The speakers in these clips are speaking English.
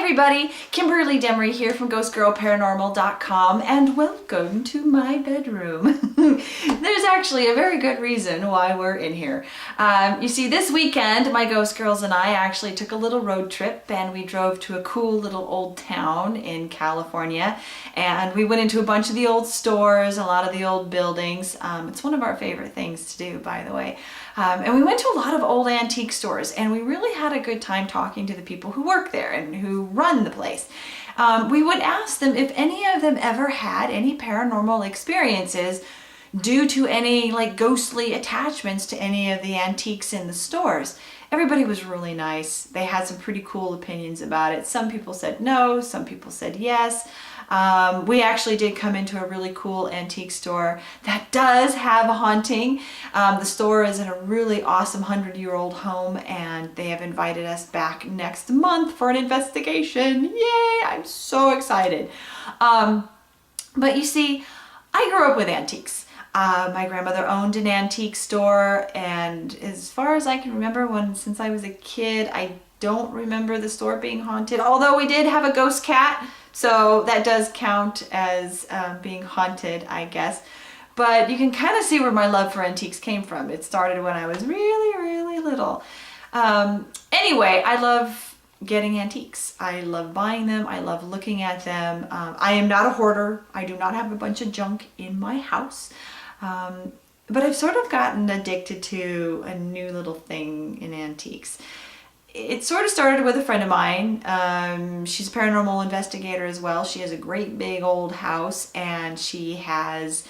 everybody, Kimberly Demery here from GhostGirlParanormal.com and welcome to my bedroom. There's actually a very good reason why we're in here. You see, this weekend my ghost girls and I actually took a little road trip and we drove to a cool little old town in California, and we went into a bunch of the old stores, a lot of the old buildings. It's one of our favorite things to do, by the way. And we went to a lot of old antique stores, and we really had a good time talking to the people who work there and who run the place. We would ask them if any of them ever had any paranormal experiences due to any like ghostly attachments to any of the antiques in the stores. Everybody was really nice. They had some pretty cool opinions about it. Some people said no, some people said yes. We actually did come into a really cool antique store that does have a haunting. The store is in a really awesome 100-year-old home, and they have invited us back next month for an investigation. Yay! I'm so excited. But you see, I grew up with antiques. My grandmother owned an antique store, and as far as I can remember, since I was a kid, I don't remember the store being haunted, although we did have a ghost cat. So that does count as being haunted, I guess. But you can kind of see where my love for antiques came from. It started when I was really, really little. Anyway, I love getting antiques. I love buying them. I love looking at them. I am not a hoarder. I do not have a bunch of junk in my house. But I've sort of gotten addicted to a new little thing in antiques. It sort of started with a friend of mine. She's a paranormal investigator as well. She has a great big old house, and she has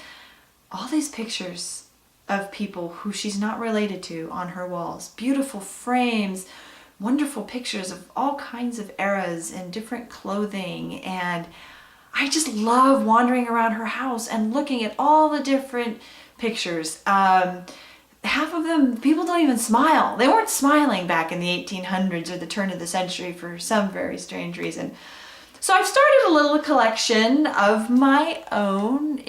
all these pictures of people who she's not related to on her walls. Beautiful frames, wonderful pictures of all kinds of eras and different clothing. And I just love wandering around her house and looking at all the different pictures. Half of them, people don't even smile. They weren't smiling back in the 1800s or the turn of the century for some very strange reason. So I've started a little collection of my own.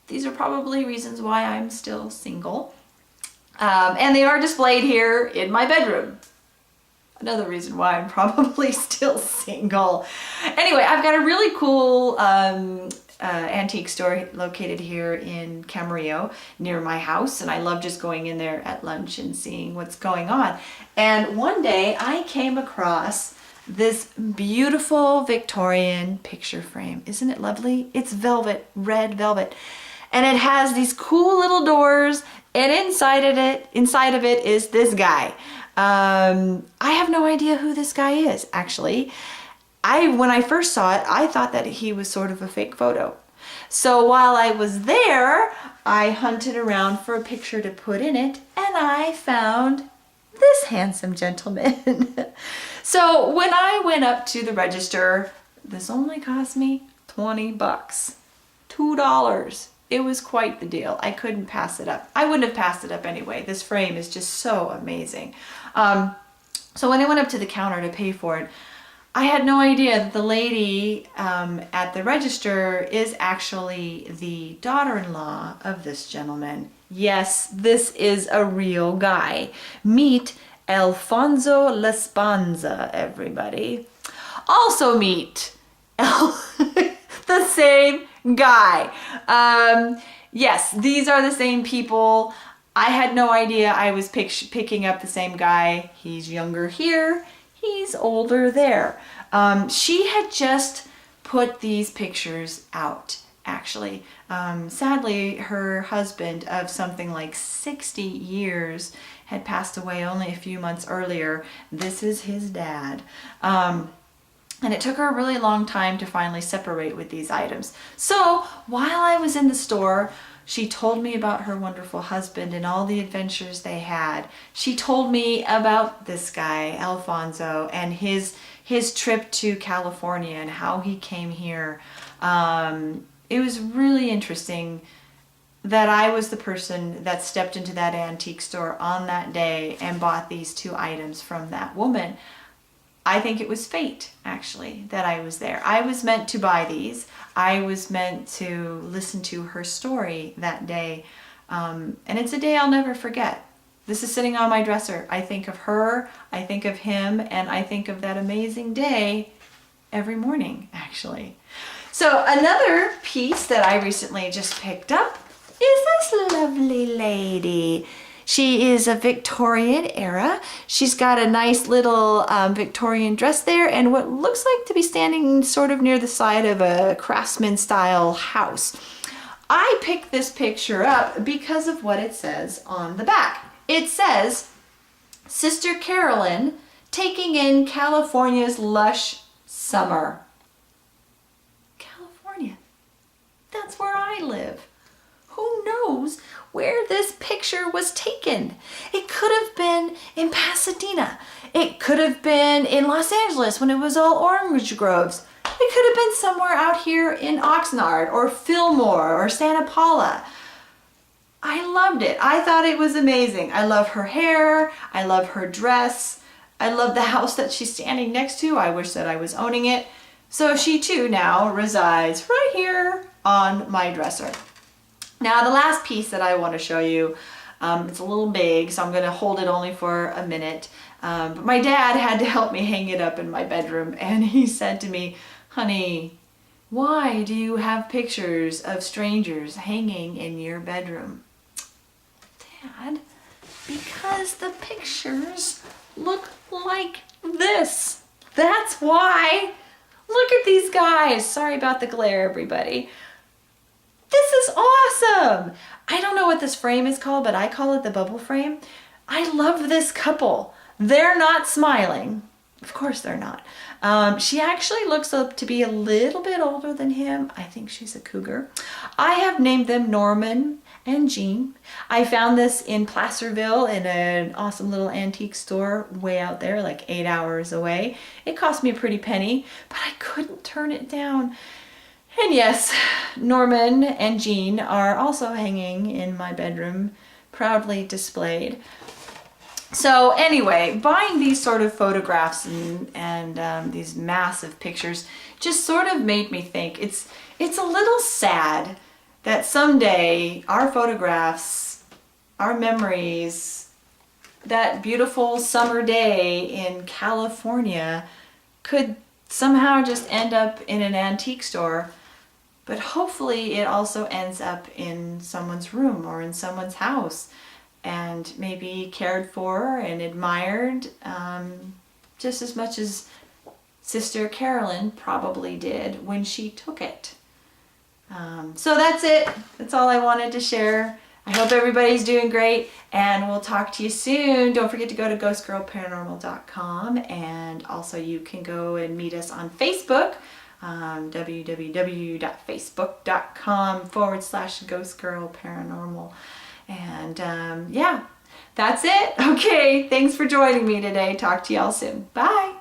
These are probably reasons why I'm still single. And they are displayed here in my bedroom. Another reason why I'm probably still single. Anyway, I've got a really cool antique store located here in Camarillo near my house, and I love just going in there at lunch and seeing what's going on. And one day I came across this beautiful Victorian picture frame. Isn't it lovely? It's velvet, red velvet, and it has these cool little doors, and inside of it is this guy. I have no idea who this guy is, actually. When I first saw it, I thought that he was sort of a fake photo. So while I was there, I hunted around for a picture to put in it, and I found this handsome gentleman. So when I went up to the register, this only cost me 20 bucks, $2. It was quite the deal. I couldn't pass it up. I wouldn't have passed it up anyway. This frame is just so amazing. So when I went up to the counter to pay for it, I had no idea that the lady at the register is actually the daughter-in-law of this gentleman. Yes, this is a real guy. Meet Alfonso Lespanza, everybody. Also meet the same guy. Yes, these are the same people. I had no idea I was picking up the same guy. He's younger here. He's older there. She had just put these pictures out, actually. Sadly, her husband of something like 60 years had passed away only a few months earlier. This is his dad. And it took her a really long time to finally separate with these items. So while I was in the store, she told me about her wonderful husband and all the adventures they had. She told me about this guy, Alfonso, and his trip to California and how he came here. It was really interesting that I was the person that stepped into that antique store on that day and bought these two items from that woman. I think it was fate, actually, that I was there. I was meant to buy these. I was meant to listen to her story that day. And it's a day I'll never forget. This is sitting on my dresser. I think of her, I think of him, and I think of that amazing day every morning, actually. So another piece that I recently just picked up is this lovely lady. She is a Victorian era. She's got a nice little Victorian dress there and what looks like to be standing sort of near the side of a craftsman style house. I picked this picture up because of what it says on the back. It says, Sister Carolyn taking in California's lush summer. California. That's where I live. Who knows where this picture was taken? It could have been in Pasadena. It could have been in Los Angeles when it was all orange groves. It could have been somewhere out here in Oxnard or Fillmore or Santa Paula. I loved it. I thought it was amazing. I love her hair. I love her dress. I love the house that she's standing next to. I wish that I was owning it. So she too now resides right here on my dresser. Now the last piece that I want to show you, it's a little big, so I'm going to hold it only for a minute. But my dad had to help me hang it up in my bedroom, and he said to me, honey, why do you have pictures of strangers hanging in your bedroom? Dad, because the pictures look like this. That's why. Look at these guys. Sorry about the glare, everybody. This is awesome. I don't know what this frame is called, but I call it the bubble frame. I love this couple. They're not smiling. Of course they're not. She actually looks up to be a little bit older than him. I think she's a cougar. I have named them Norman and Jean. I found this in Placerville in an awesome little antique store way out there, like 8 hours away. It cost me a pretty penny, but I couldn't turn it down. And yes, Norman and Jean are also hanging in my bedroom, proudly displayed. So anyway, buying these sort of photographs and these massive pictures just sort of made me think it's a little sad that someday our photographs, our memories, that beautiful summer day in California could somehow just end up in an antique store. But hopefully it also ends up in someone's room or in someone's house and maybe cared for and admired just as much as Sister Carolyn probably did when she took it. So that's it. That's all I wanted to share. I hope everybody's doing great and we'll talk to you soon. Don't forget to go to ghostgirlparanormal.com and also you can go and meet us on Facebook. www.facebook.com/ghostgirlparanormal. And yeah, that's it. Okay, thanks for joining me today. Talk to y'all soon. Bye.